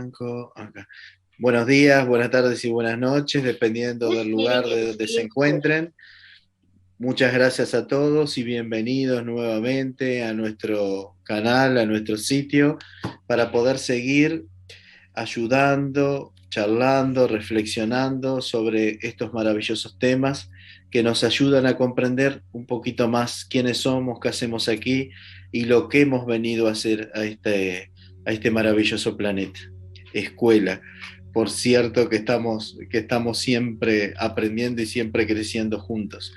arranco acá. Buenos días, buenas tardes y buenas noches, dependiendo del lugar de donde se encuentren. Muchas gracias a todos y bienvenidos nuevamente a nuestro canal, a nuestro sitio, para poder seguir ayudando, charlando, reflexionando sobre estos maravillosos temas que nos ayudan a comprender un poquito más quiénes somos, qué hacemos aquí y lo que hemos venido a hacer a este maravilloso planeta. Escuela. Por cierto que estamos siempre aprendiendo y siempre creciendo juntos.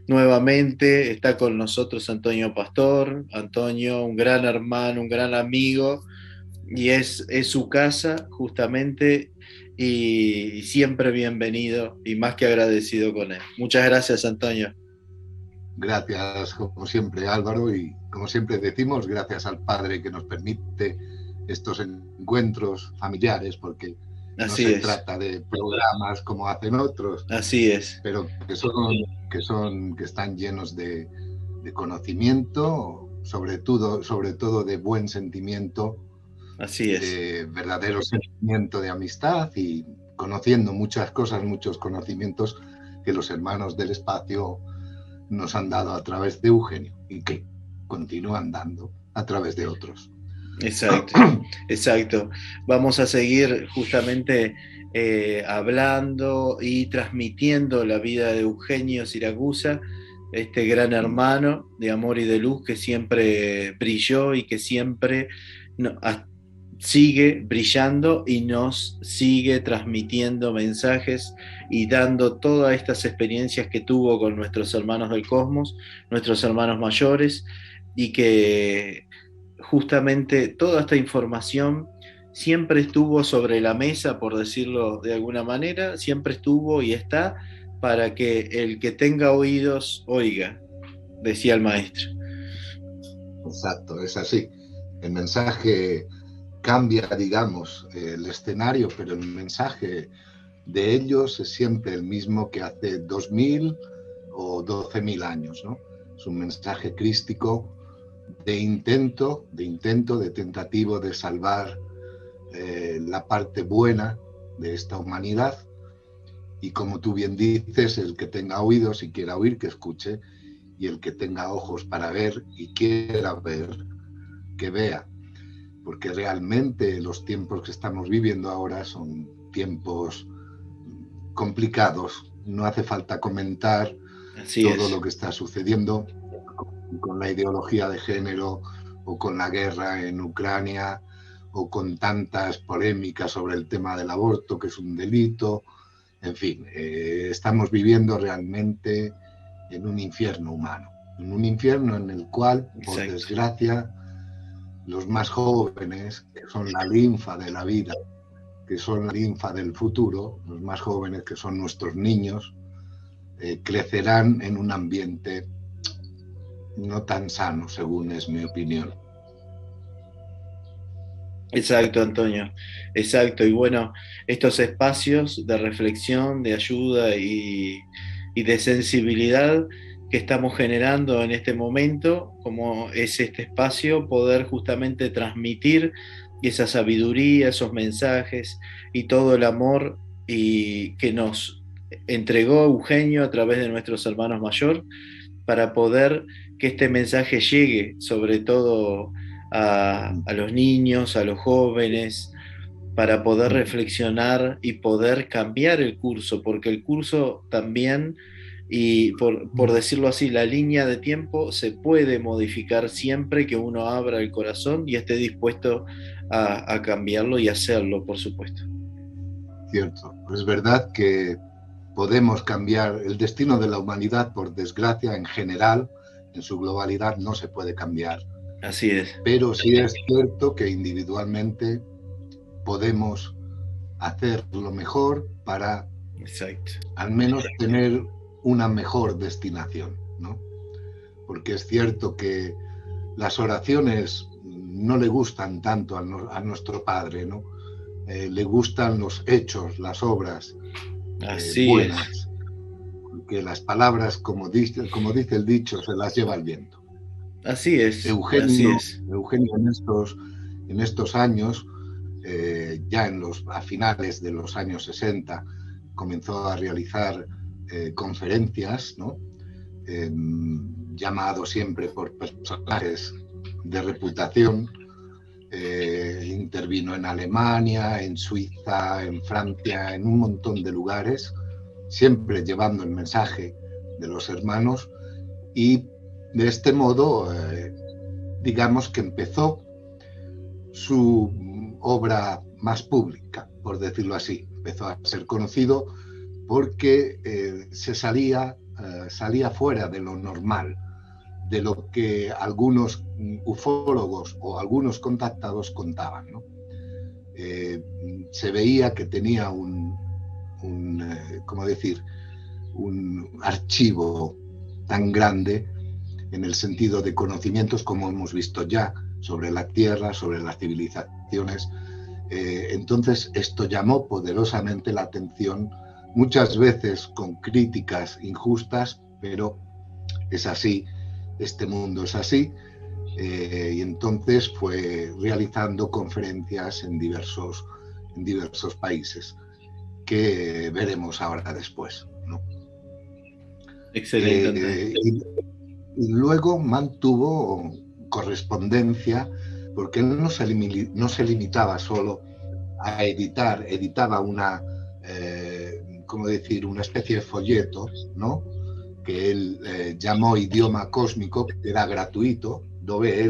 Nuevamente está con nosotros Antonio Pastor. Antonio, un gran hermano, un gran amigo, y es su casa justamente, y siempre bienvenido y más que agradecido con él. Muchas gracias, Antonio. Gracias, como siempre, Álvaro, y como siempre decimos, gracias al Padre que nos permite estos encuentros familiares, porque no Así se es. trata de programas como hacen otros, Así es. pero que están llenos de conocimiento, sobre todo de buen sentimiento. Así es. De verdadero sentimiento de amistad y conociendo muchas cosas, muchos conocimientos que los hermanos del espacio nos han dado a través de Eugenio y que continúan dando a través de otros. Exacto, exacto. Vamos a seguir justamente hablando y transmitiendo la vida de Eugenio Siracusa, este gran hermano de amor y de luz que siempre brilló y que siempre sigue brillando y nos sigue transmitiendo mensajes y dando todas estas experiencias que tuvo con nuestros hermanos del cosmos, nuestros hermanos mayores, y que justamente toda esta información siempre estuvo sobre la mesa, por decirlo de alguna manera, siempre estuvo y está para que el que tenga oídos oiga, decía el maestro. Exacto, es así. El mensaje cambia, digamos, el escenario, pero el mensaje de ellos es siempre el mismo que hace 2000 o 12.000 años, ¿no? Es un mensaje crístico de intento, de tentativo de salvar la parte buena de esta humanidad. Y como tú bien dices, el que tenga oídos y quiera oír, que escuche, y el que tenga ojos para ver y quiera ver, que vea. Porque realmente los tiempos que estamos viviendo ahora son tiempos complicados. No hace falta comentar todo lo que está sucediendo con la ideología de género o con la guerra en Ucrania o con tantas polémicas sobre el tema del aborto, que es un delito. En fin, estamos viviendo realmente en un infierno humano, en un infierno en el cual, por desgracia, los más jóvenes, que son la linfa de la vida, que son la linfa del futuro, los más jóvenes, que son nuestros niños, crecerán en un ambiente no tan sano, según es mi opinión. Exacto, Antonio, exacto. Y bueno, estos espacios de reflexión, de ayuda y de sensibilidad que estamos generando en este momento, como es este espacio, poder justamente transmitir esa sabiduría, esos mensajes y todo el amor y que nos entregó Eugenio a través de nuestros hermanos mayor, para poder que este mensaje llegue sobre todo a los niños, a los jóvenes, para poder reflexionar y poder cambiar el curso, porque el curso también, y por decirlo así, la línea de tiempo se puede modificar siempre que uno abra el corazón y esté dispuesto a cambiarlo y hacerlo, por supuesto. Cierto, es verdad que podemos cambiar el destino de la humanidad, por desgracia, en general, en su globalidad, no se puede cambiar. Así es. Pero sí es cierto que individualmente podemos hacer lo mejor para al menos tener una mejor destinación, ¿no? Porque es cierto que las oraciones no le gustan tanto a nuestro Padre, ¿no? Le gustan los hechos, las obras buenas, porque las palabras, como dice el dicho, se las lleva el viento. Así es. Eugenio, Así es. Eugenio en estos años ya a finales de los años 60 comenzó a realizar conferencias, ¿no? Llamado siempre por personajes de reputación. Intervino en Alemania, en Suiza, en Francia, en un montón de lugares, siempre llevando el mensaje de los hermanos, y de este modo, digamos que empezó su obra más pública, por decirlo así. Empezó a ser conocido porque salía fuera de lo normal, de lo que algunos ufólogos o algunos contactados contaban, ¿no? Se veía que tenía un archivo tan grande en el sentido de conocimientos como hemos visto ya sobre la Tierra, sobre las civilizaciones. Entonces esto llamó poderosamente la atención, muchas veces con críticas injustas, pero es así, este mundo es así, y entonces fue realizando conferencias en diversos países, que veremos ahora después, ¿no? Excelente. Y luego mantuvo correspondencia, porque él no se limitaba solo a editar, editaba una especie de folleto, ¿no? Que él llamó Idioma Cósmico, que era gratuito, donde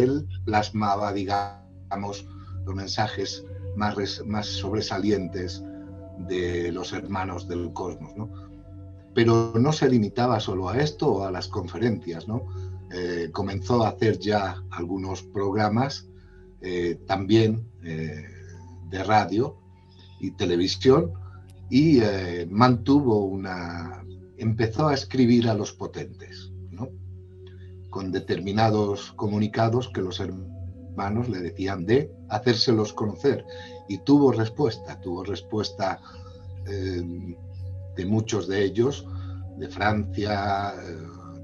él plasmaba, digamos, los mensajes más sobresalientes de los hermanos del cosmos, ¿no? Pero no se limitaba solo a esto o a las conferencias, ¿no? Comenzó a hacer ya algunos programas también de radio y televisión, y empezó a escribir a los potentes, ¿no? Con determinados comunicados que los hermanos le decían de hacérselos conocer, y tuvo respuesta de muchos de ellos, de Francia,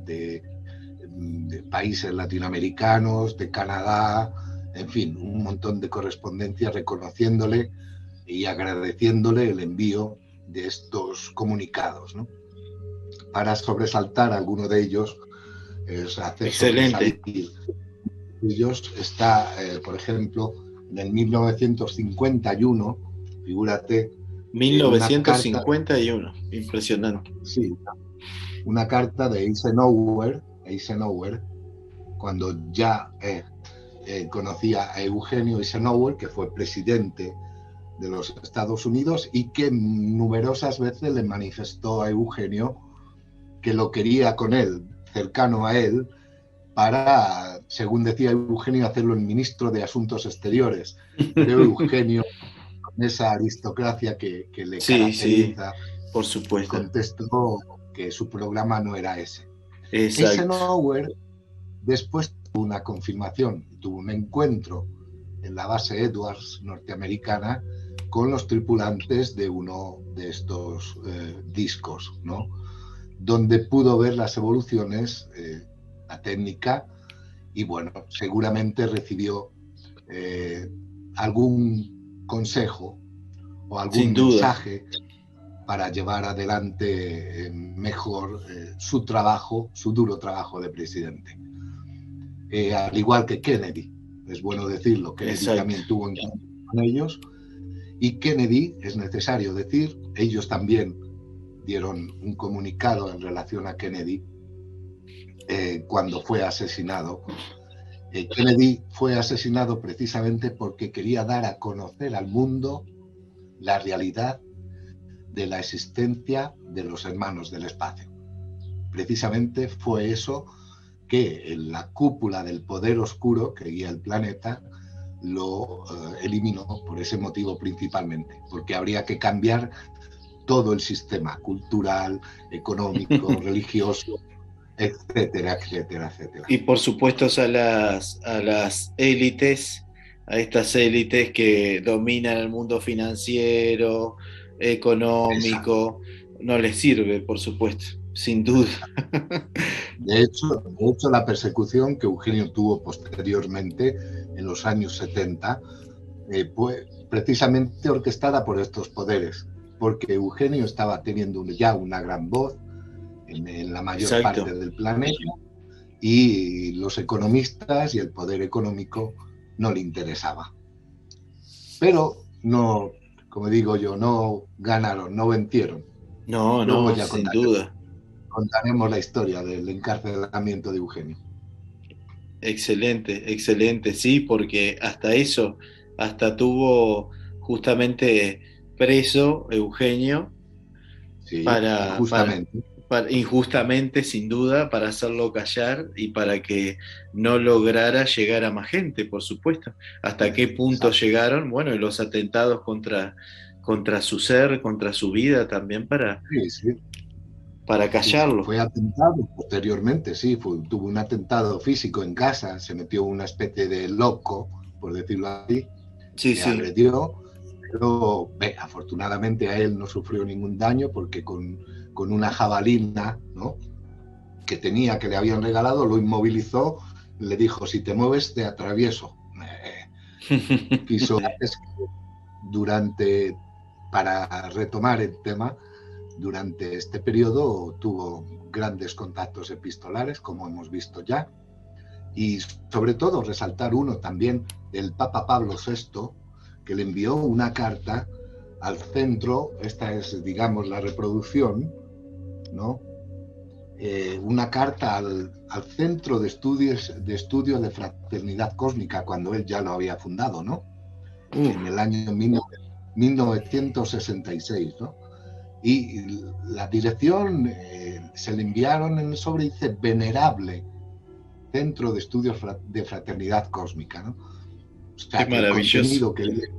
de países latinoamericanos, de Canadá, en fin, un montón de correspondencia reconociéndole y agradeciéndole el envío de estos comunicados, ¿no? Para sobresaltar alguno de ellos, hacer sobresalir ellos, está, por ejemplo, en el 1951, figúrate. 1951, impresionante. Sí, una carta de Eisenhower, cuando ya conocía a Eugenio Eisenhower, que fue presidente de los Estados Unidos, y que numerosas veces le manifestó a Eugenio que lo quería con él, cercano a él, para, según decía Eugenio, hacerlo el ministro de Asuntos Exteriores. Pero Eugenio, con esa aristocracia que le caracteriza, por supuesto, contestó que su programa no era ese. Exacto. Eisenhower después tuvo una confirmación, tuvo un encuentro en la base Edwards norteamericana con los tripulantes de uno de estos discos, ¿no? Donde pudo ver las evoluciones, la técnica, y bueno, seguramente recibió algún consejo o algún mensaje para llevar adelante mejor su duro trabajo de presidente. Al igual que Kennedy, es bueno decirlo, Kennedy también tuvo encuentro con ellos, y Kennedy, es necesario decir, ellos también dieron un comunicado en relación a Kennedy cuando fue asesinado. Kennedy fue asesinado precisamente porque quería dar a conocer al mundo la realidad de la existencia de los hermanos del espacio. Precisamente fue eso que en la cúpula del poder oscuro que guía el planeta lo eliminó, por ese motivo principalmente, porque habría que cambiar todo el sistema cultural, económico, religioso, etcétera, etcétera, etcétera. Y por supuesto a las élites, a estas élites que dominan el mundo financiero, económico, no les sirve, por supuesto, sin duda. De hecho, la persecución que Eugenio tuvo posteriormente, en los años 70, pues, precisamente orquestada por estos poderes, porque Eugenio estaba teniendo ya una gran voz en la mayor Exacto. parte del planeta, y los economistas y el poder económico no le interesaba. Pero no, como digo yo, no ganaron, no vencieron. No, Luego no, ya sin duda. contaremos la historia del encarcelamiento de Eugenio. Excelente, excelente, sí, porque hasta eso, hasta tuvo justamente preso Eugenio Sí, para, para, injustamente. injustamente, sin duda, para hacerlo callar y para que no lograra llegar a más gente, por supuesto. ¿Hasta qué punto Exacto. llegaron? Bueno, y los atentados contra su ser, contra su vida también Sí, sí. para Sí, sí, callarlo. fue atentado posteriormente, sí, tuvo un atentado físico en casa, se metió una especie de loco, por decirlo así, Sí, que sí. agredió, pero afortunadamente a él no sufrió ningún daño porque con una jabalina, ¿no?, que tenía, que le habían regalado, lo inmovilizó, le dijo, si te mueves te atravieso. Quiso, es que durante, para retomar el tema, durante este periodo tuvo grandes contactos epistolares, como hemos visto ya, y sobre todo resaltar uno también del Papa Pablo VI, que le envió una carta al centro, esta es, digamos, la reproducción, ¿no? Una carta al Centro de Estudios de Fraternidad Cósmica, cuando él ya lo había fundado, ¿no? En el año 1966, ¿no? Y la dirección se le enviaron en el sobre, dice Venerable Centro de Estudios de Fraternidad Cósmica, ¿no? O Qué sea que el maravilloso. contenido que le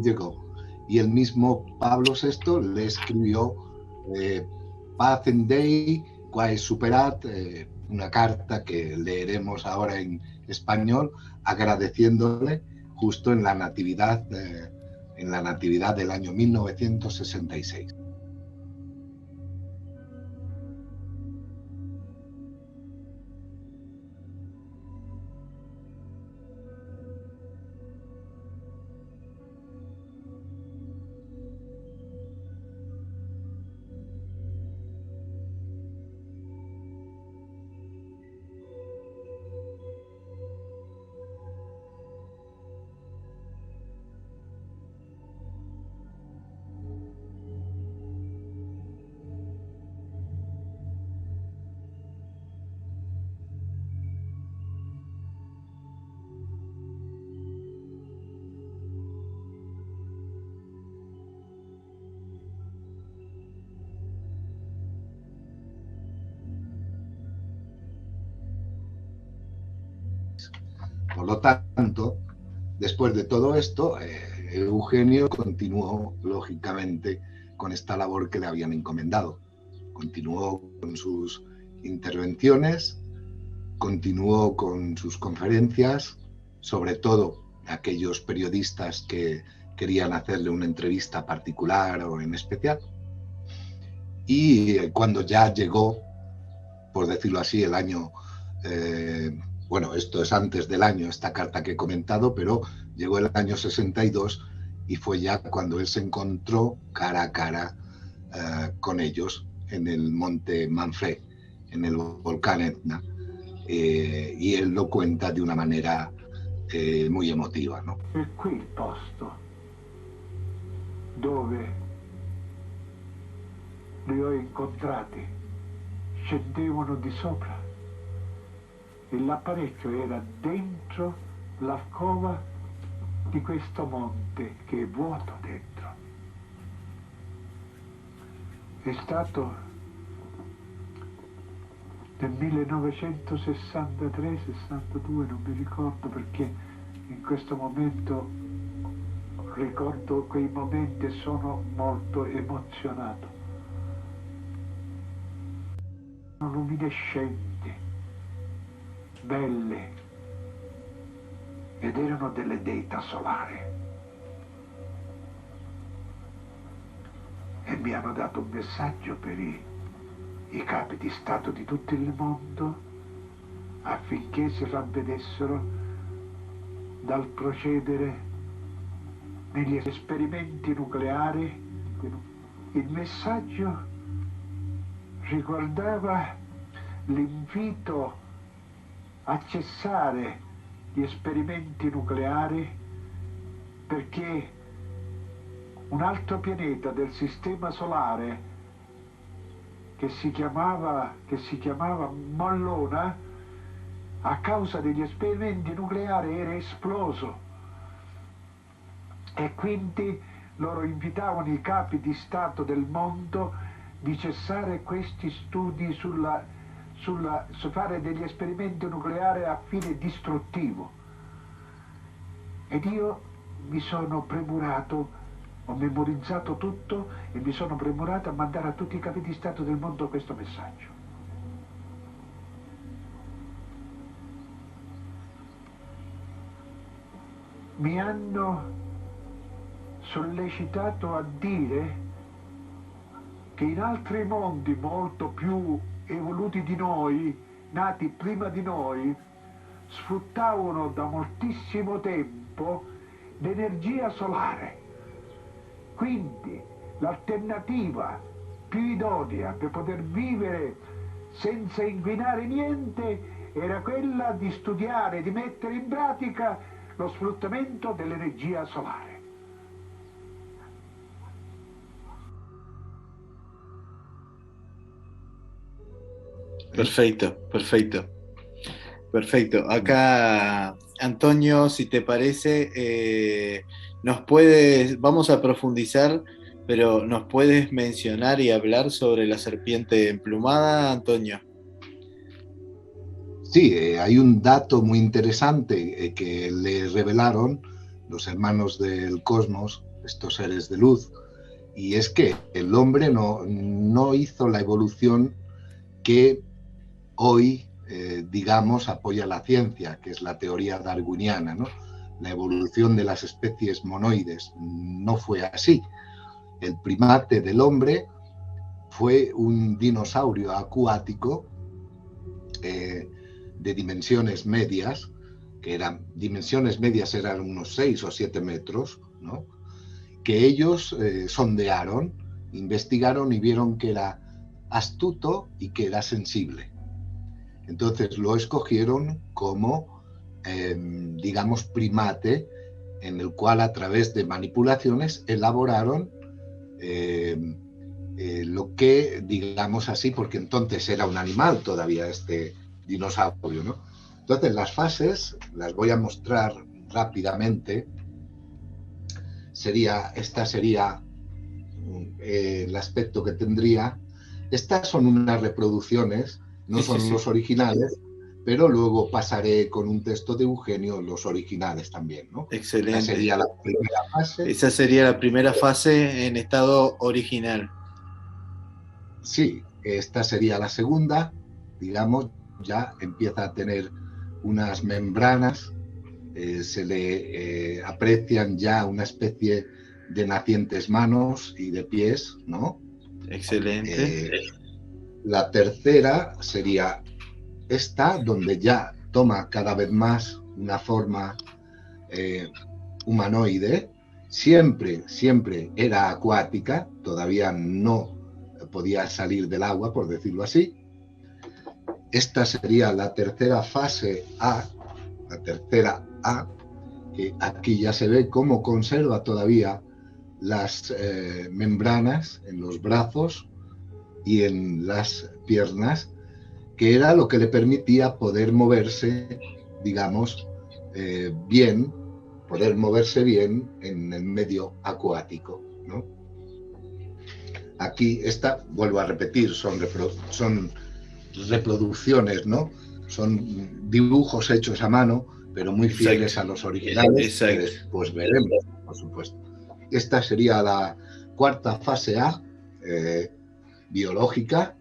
llegó. Y el mismo Pablo VI le escribió Pacem Dei quae superat, una carta que leeremos ahora en español, agradeciéndole justo en la natividad del año 1966. Por lo tanto, después de todo esto, Eugenio continuó, lógicamente, con esta labor que le habían encomendado. Continuó con sus intervenciones, continuó con sus conferencias, sobre todo aquellos periodistas que querían hacerle una entrevista particular o en especial. Y cuando ya llegó, por decirlo así, el año, bueno, esto es antes del año, esta carta que he comentado, pero llegó el año 62 y fue ya cuando él se encontró cara a cara con ellos en el monte Manfred, en el volcán Etna, y él lo cuenta de una manera muy emotiva, ¿no? È qui il posto dove li ho incontrati, scendevano di sopra e l'apparecchio era dentro la cova di questo monte che è vuoto dentro. È stato nel 1963-62, non mi ricordo, perché in questo momento ricordo quei momenti e sono molto emozionato. Sono luminescenti, belle, ed erano delle deità solari. E mi hanno dato un messaggio per i capi di Stato di tutto il mondo affinché si ravvedessero dal procedere negli esperimenti nucleari. Il messaggio riguardava l'invito a cessare gli esperimenti nucleari perché un altro pianeta del sistema solare che si chiamava Mollona, a causa degli esperimenti nucleari era esploso, e quindi loro invitavano i capi di Stato del mondo di cessare questi studi su fare degli esperimenti nucleari a fine distruttivo. Ed io mi sono premurato, ho memorizzato tutto e mi sono premurato a mandare a tutti i capi di Stato del mondo questo messaggio. Mi hanno sollecitato a dire che in altri mondi molto più evoluti di noi, nati prima di noi, sfruttavano da moltissimo tempo l'energia solare. Quindi l'alternativa più idonea per poter vivere senza inquinare niente era quella di studiare, di mettere in pratica lo sfruttamento dell'energia solare. Perfecto, perfecto. Perfecto. Acá, Antonio, si te parece, vamos a profundizar, pero ¿nos puedes mencionar y hablar sobre la serpiente emplumada, Antonio? Sí, hay un dato muy interesante que le revelaron los hermanos del cosmos, estos seres de luz, y es que el hombre no hizo la evolución que hoy, digamos, apoya la ciencia, que es la teoría darwiniana, ¿no? La evolución de las especies monoides. No fue así. El primate del hombre fue un dinosaurio acuático de dimensiones medias, eran unos 6 o 7 metros, ¿no? Que ellos sondearon, investigaron y vieron que era astuto y que era sensible. Entonces lo escogieron como, digamos, primate, en el cual a través de manipulaciones elaboraron lo que, digamos así, porque entonces era un animal todavía este dinosaurio, ¿no? Entonces las fases las voy a mostrar rápidamente. Esta sería el aspecto que tendría. Estas son unas reproducciones, no son los originales, pero luego pasaré con un texto de Eugenio los originales también, ¿no? Excelente. Esa sería la primera fase. Esa sería la primera fase en estado original. Sí, esta sería la segunda, digamos, ya empieza a tener unas membranas, se le aprecian ya una especie de nacientes manos y de pies, ¿no? Excelente. La tercera sería esta, donde ya toma cada vez más una forma humanoide. Siempre era acuática, todavía no podía salir del agua, por decirlo así. Esta sería la tercera fase A, que aquí ya se ve cómo conserva todavía las membranas en los brazos y en las piernas, que era lo que le permitía poder moverse, digamos, bien en el medio acuático, ¿no? Aquí vuelvo a repetir, son reproducciones, ¿no? Son dibujos hechos a mano, pero muy fieles a los originales, que después veremos, por supuesto. Esta sería la cuarta fase A, biológica.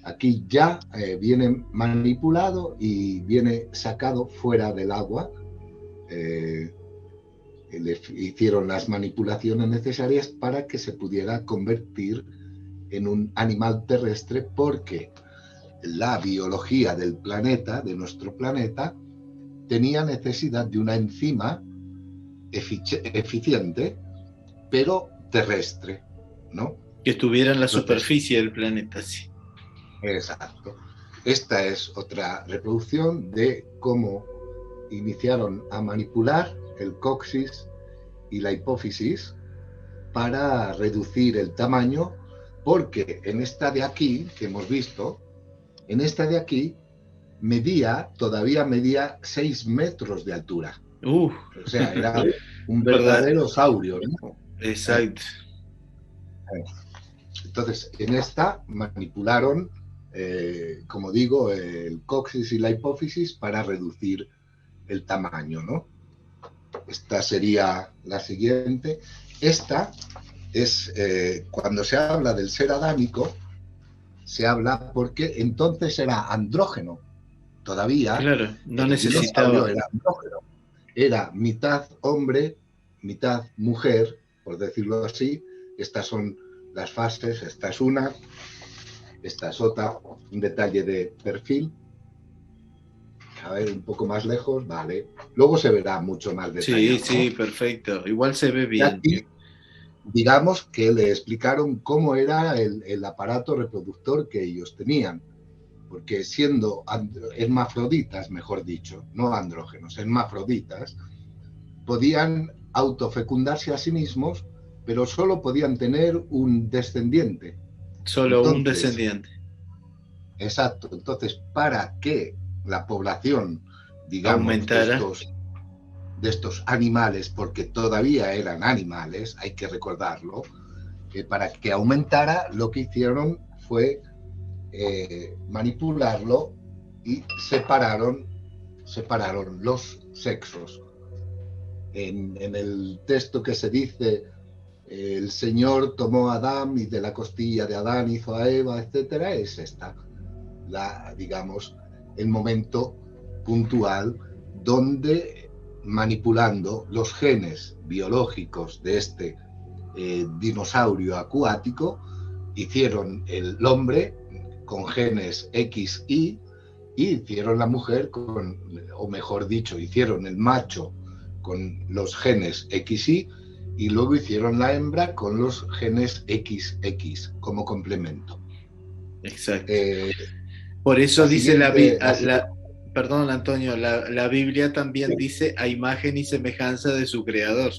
Aquí ya viene manipulado y viene sacado fuera del agua. Le hicieron las manipulaciones necesarias para que se pudiera convertir en un animal terrestre, porque la biología del planeta, de nuestro planeta, tenía necesidad de una enzima eficiente pero terrestre, ¿no? Que estuviera en la Entonces, superficie del planeta, sí. exacto. Esta es otra reproducción de cómo iniciaron a manipular el coxis y la hipófisis para reducir el tamaño, porque en esta de aquí, que hemos visto, en esta de aquí todavía medía 6 metros de altura. O sea, era un verdadero saurio, ¿no? Exacto. Entonces, en esta manipularon, como digo, el coxis y la hipófisis para reducir el tamaño, ¿no? Esta sería la siguiente. Esta es, cuando se habla del ser adámico, se habla porque entonces era andrógeno. Todavía claro, no el necesitaba. dinosaurio era andrógeno. Era mitad hombre, mitad mujer, por decirlo así. Estas son las fases, esta es una, esta es otra, un detalle de perfil. A ver, un poco más lejos, vale. Luego se verá mucho más detallado. Sí, sí, ¿no? perfecto. Igual se ve Y bien. aquí, digamos que le explicaron cómo era el aparato reproductor que ellos tenían. Porque siendo hermafroditas, mejor dicho, no andrógenos, hermafroditas, podían autofecundarse a sí mismos, pero solo podían tener un descendiente. Solo un descendiente. Exacto. Entonces, para que la población, digamos, aumentara, de estos animales, porque todavía eran animales, hay que recordarlo, para que aumentara, lo que hicieron fue manipularlo y separaron los sexos. En el texto que se dice, el Señor tomó a Adán y de la costilla de Adán hizo a Eva, etcétera, es esta, digamos, el momento puntual donde, manipulando los genes biológicos de este dinosaurio acuático, hicieron el hombre con genes XY y hicieron la mujer o mejor dicho, hicieron el macho con los genes XY y luego hicieron la hembra con los genes XX como complemento. Exacto. Por eso dice siguiente, perdón, Antonio, la Biblia también dice a imagen y semejanza de su creador.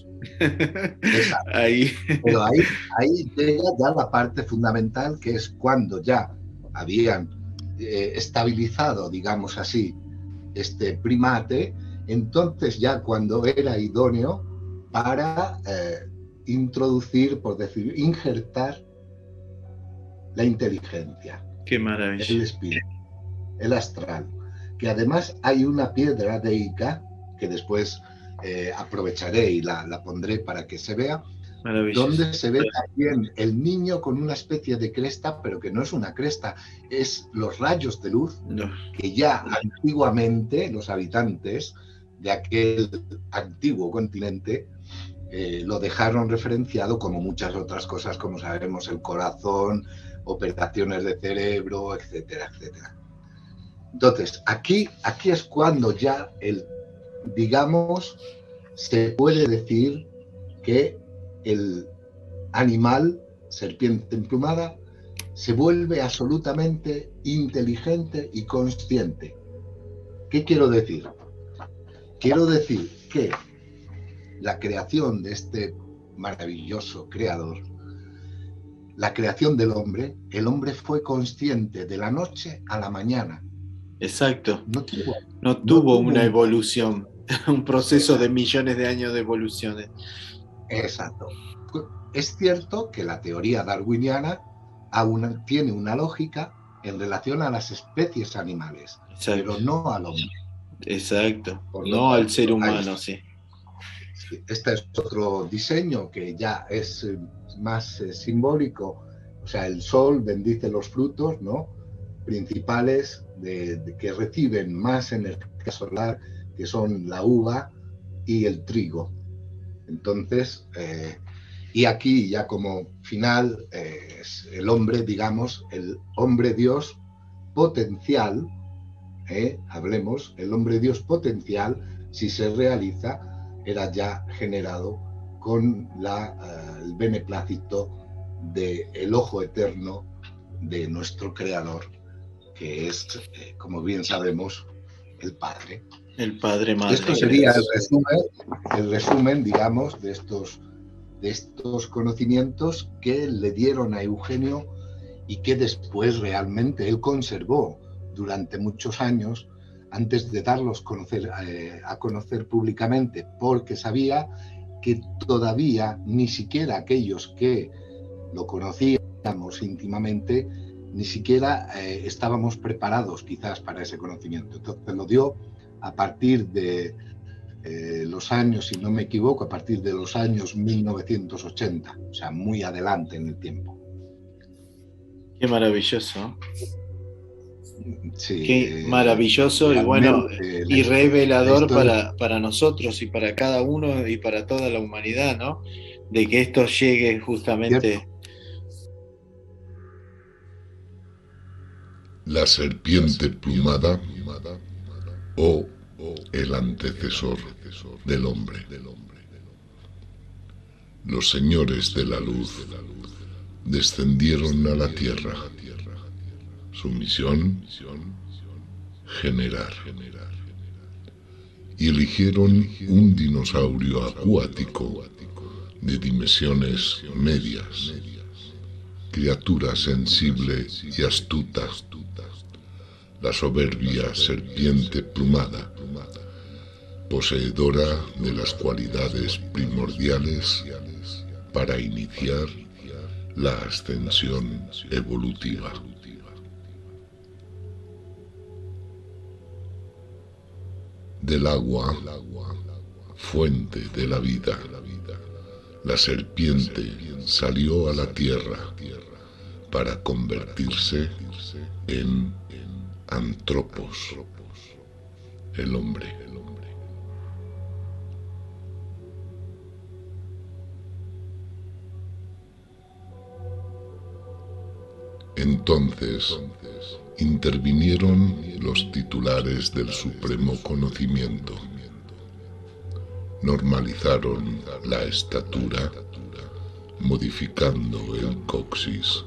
ahí. Pero ahí llega ya la parte fundamental, que es cuando ya habían estabilizado, digamos así, este primate, entonces ya cuando era idóneo para introducir, por decir, injertar la inteligencia. Qué maravilla. El espíritu, el astral. Que además hay una piedra de Ica, que después aprovecharé y la pondré para que se vea, donde se ve también el niño con una especie de cresta, pero que no es una cresta, es los rayos de luz que ya antiguamente los habitantes de aquel antiguo continente lo dejaron referenciado, como muchas otras cosas, como sabemos, el corazón, operaciones de cerebro, etcétera, etcétera. Entonces, aquí es cuando ya digamos, se puede decir que el animal, serpiente emplumada, se vuelve absolutamente inteligente y consciente. ¿Qué quiero decir? Quiero decir que la creación de este maravilloso creador, la creación del hombre, el hombre fue consciente de la noche a la mañana. Exacto. No tuvo una evolución, un proceso de millones de años de evoluciones. Exacto. Es cierto que la teoría darwiniana aún tiene una lógica en relación a las especies animales, pero no al hombre. Exacto, no al ser humano, sí. Este es otro diseño que ya es más simbólico. O sea, el sol bendice los frutos, ¿no?, principales que reciben más energía solar, que son la uva y el trigo. Entonces, y aquí ya como final, es el hombre, digamos, el hombre Dios potencial, el hombre Dios potencial, si se realiza, era ya generado con el beneplácito del ojo eterno de nuestro Creador, que es, como bien sabemos, el Padre. El Padre Madre. Esto sería el resumen, digamos, de estos conocimientos que le dieron a Eugenio y que después realmente él conservó durante muchos años antes de darlos a conocer públicamente, porque sabía que todavía ni siquiera aquellos que lo conocíamos íntimamente, ni siquiera estábamos preparados quizás para ese conocimiento. Entonces lo dio a partir de los años, si no me equivoco, a partir de los años 1980, o sea, muy adelante en el tiempo. Qué maravilloso. Sí, qué maravilloso y bueno, y revelador para nosotros y para cada uno y para toda la humanidad, ¿no? De que esto llegue justamente. ¿Cierto? La serpiente plumada o el antecesor del hombre. Los señores de la luz descendieron a la tierra. Su misión, generar. Y eligieron un dinosaurio acuático de dimensiones medias, criatura sensible y astuta, la soberbia serpiente plumada, poseedora de las cualidades primordiales para iniciar la ascensión evolutiva. Del agua, fuente de la vida, la serpiente salió a la tierra para convertirse en antropos, el hombre. Entonces intervinieron los titulares del supremo conocimiento. Normalizaron la estatura, modificando el coxis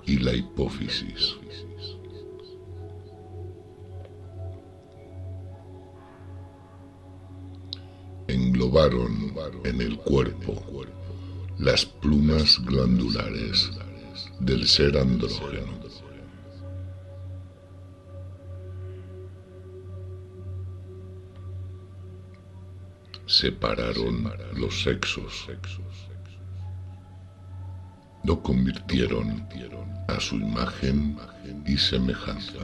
y la hipófisis. Englobaron en el cuerpo las plumas glandulares del ser andrógeno. Separaron los sexos. Lo convirtieron a su imagen y semejanza.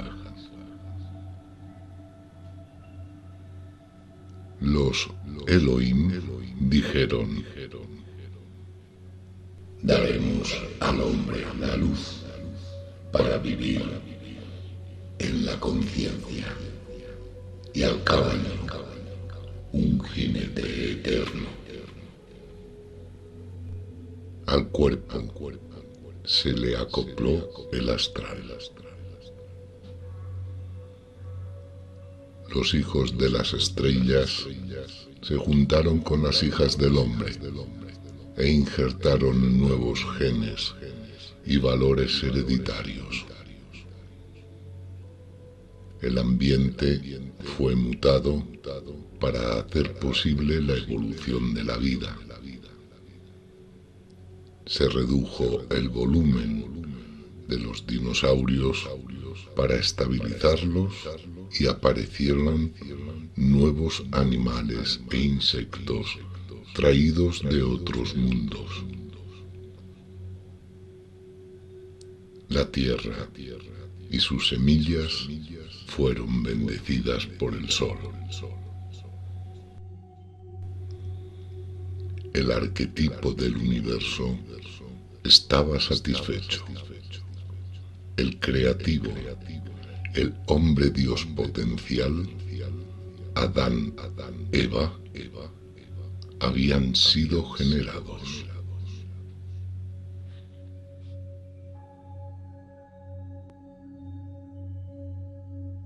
Los Elohim dijeron: daremos al hombre la luz para vivir en la conciencia y al caballo un jinete eterno. Al cuerpo se le acopló el astral. Los hijos de las estrellas se juntaron con las hijas del hombre e injertaron nuevos genes y valores hereditarios. El ambiente fue mutado para hacer posible la evolución de la vida. Se redujo el volumen de los dinosaurios para estabilizarlos y aparecieron nuevos animales e insectos traídos de otros mundos. La tierra y sus semillas fueron bendecidas por el sol. El arquetipo del universo estaba satisfecho. El creativo, el hombre Dios potencial, Adán, Eva, habían sido generados.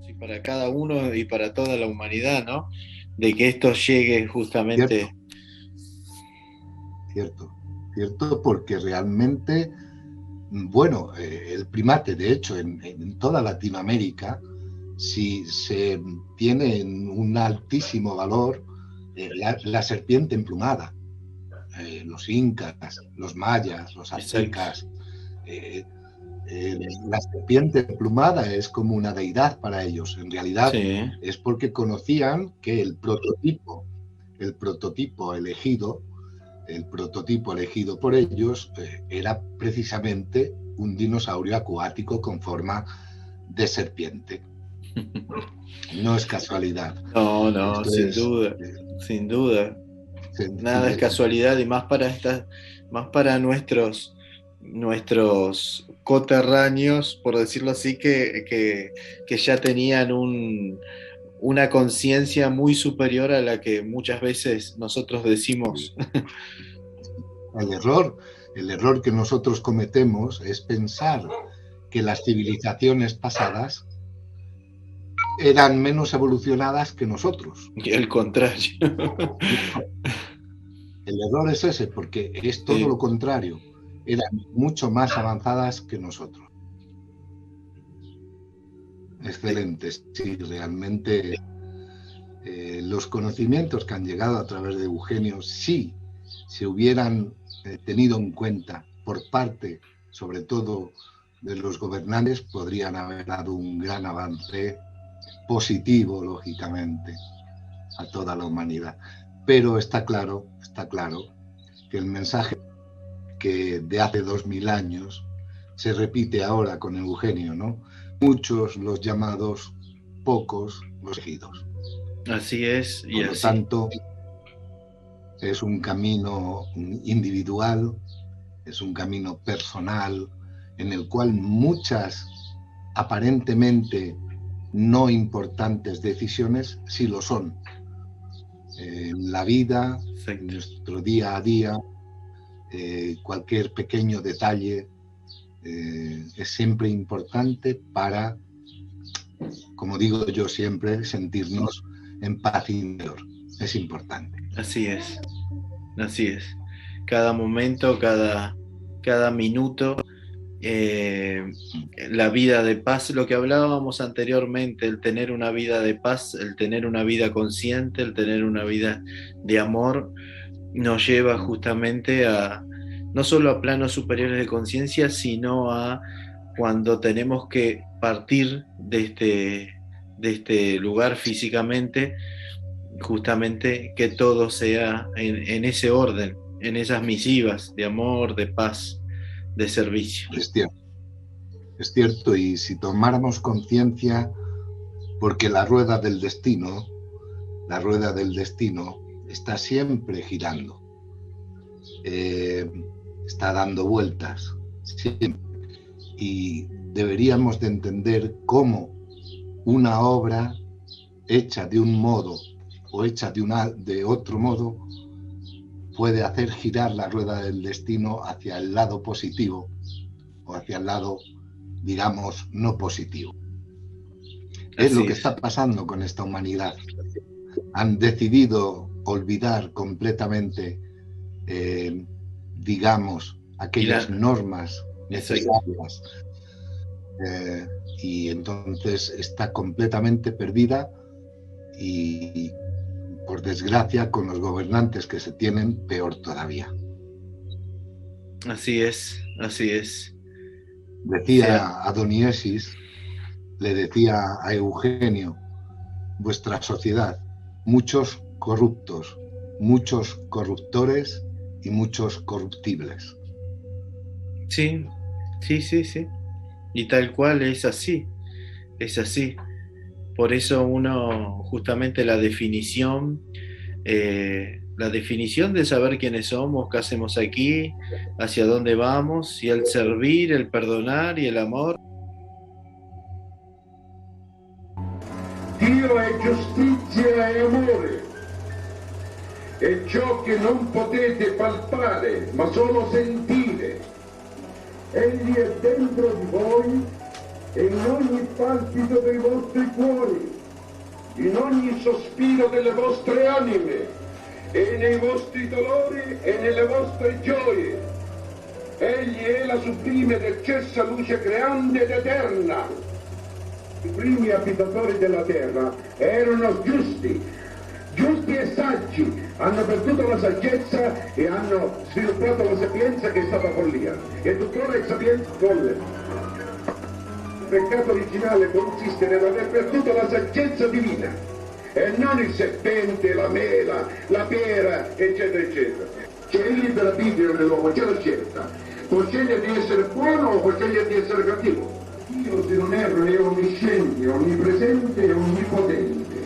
Sí, para cada uno y para toda la humanidad, ¿no? De que esto llegue justamente. cierto, porque realmente, bueno, el primate, de hecho, en toda Latinoamérica, si se tiene en un altísimo valor la serpiente emplumada. Los incas, los mayas, los aztecas, la serpiente emplumada es como una deidad para ellos. En realidad es porque conocían que el prototipo elegido por ellos era precisamente un dinosaurio acuático con forma de serpiente. No es casualidad. No, sin duda, sin duda. Nada es casualidad, y más para nuestros coterráneos, por decirlo así, que ya tenían una conciencia muy superior a la que muchas veces nosotros decimos. El error que nosotros cometemos es pensar que las civilizaciones pasadas eran menos evolucionadas que nosotros. Y al contrario. El error es ese, porque es todo lo contrario. Eran mucho más avanzadas que nosotros. Excelente. Sí, realmente los conocimientos que han llegado a través de Eugenio, sí, se hubieran tenido en cuenta por parte, sobre todo, de los gobernantes, podrían haber dado un gran avance positivo, lógicamente, a toda la humanidad. Pero está claro que el mensaje que de hace 2000 años se repite ahora con Eugenio, ¿no? Muchos los llamados, pocos los elegidos. Así es. Por lo tanto, es un camino individual, es un camino personal, en el cual muchas aparentemente no importantes decisiones sí lo son. En la vida, en nuestro día a día, cualquier pequeño detalle es siempre importante para, como digo yo siempre, sentirnos en paz interior. Es importante. Así es. Cada momento, cada minuto, la vida de paz, lo que hablábamos anteriormente, el tener una vida de paz, el tener una vida consciente, el tener una vida de amor, nos lleva justamente a no solo a planos superiores de conciencia, sino a cuando tenemos que partir de este lugar físicamente, justamente que todo sea en ese orden, en esas misivas de amor, de paz, de servicio. Es cierto, y si tomáramos conciencia, porque la rueda del destino está siempre girando, está dando vueltas siempre, y deberíamos de entender cómo una obra hecha de un modo o hecha de otro modo puede hacer girar la rueda del destino hacia el lado positivo o hacia el lado, digamos, no positivo. Es lo que está pasando con esta humanidad. Han decidido olvidar completamente, digamos, aquellas normas necesarias, y entonces está completamente perdida, y por desgracia con los gobernantes que se tienen, peor todavía. Así es. Decía Adoniesis, le decía a Eugenio: vuestra sociedad, muchos corruptos, muchos corruptores y muchos corruptibles. Sí. Y tal cual es así. Por eso justamente la definición de saber quiénes somos, qué hacemos aquí, hacia dónde vamos, y el servir, el perdonar y el amor. Dio è giustizia e amore, è ciò che non potete palpare, ma solo sentire. Egli è dentro di voi e in ogni palpito dei vostri cuori, in ogni sospiro delle vostre anime, e nei vostri dolori e nelle vostre gioie. Egli è la sublime ed eccessa luce creante ed eterna. I primi abitatori della terra erano giusti e saggi, hanno perduto la saggezza e hanno sviluppato la sapienza che è stata follia, e tuttora è sapienza folle. Il peccato originale consiste nell'aver perduto la saggezza divina e non il serpente, la mela, la pera, eccetera, eccetera. C'è il libero arbitrio nell'uomo, c'è la scelta. Può scegliere di essere buono o può scegliere di essere cattivo. Dio, se non erro, è onnisciente, onnipresente e onnipotente.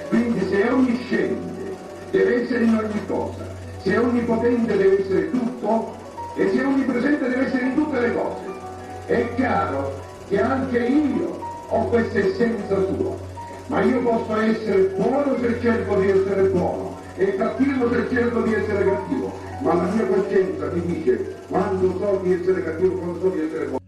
Quindi se è onnisciente deve essere in ogni cosa, se è onnipotente deve essere tutto e se è onnipresente deve essere in tutte le cose. È chiaro che anche io ho questa essenza sua, ma io posso essere buono se cerco di essere buono e cattivo se cerco di essere cattivo, ma la mia coscienza mi dice quando so di essere cattivo, quando so di essere buono.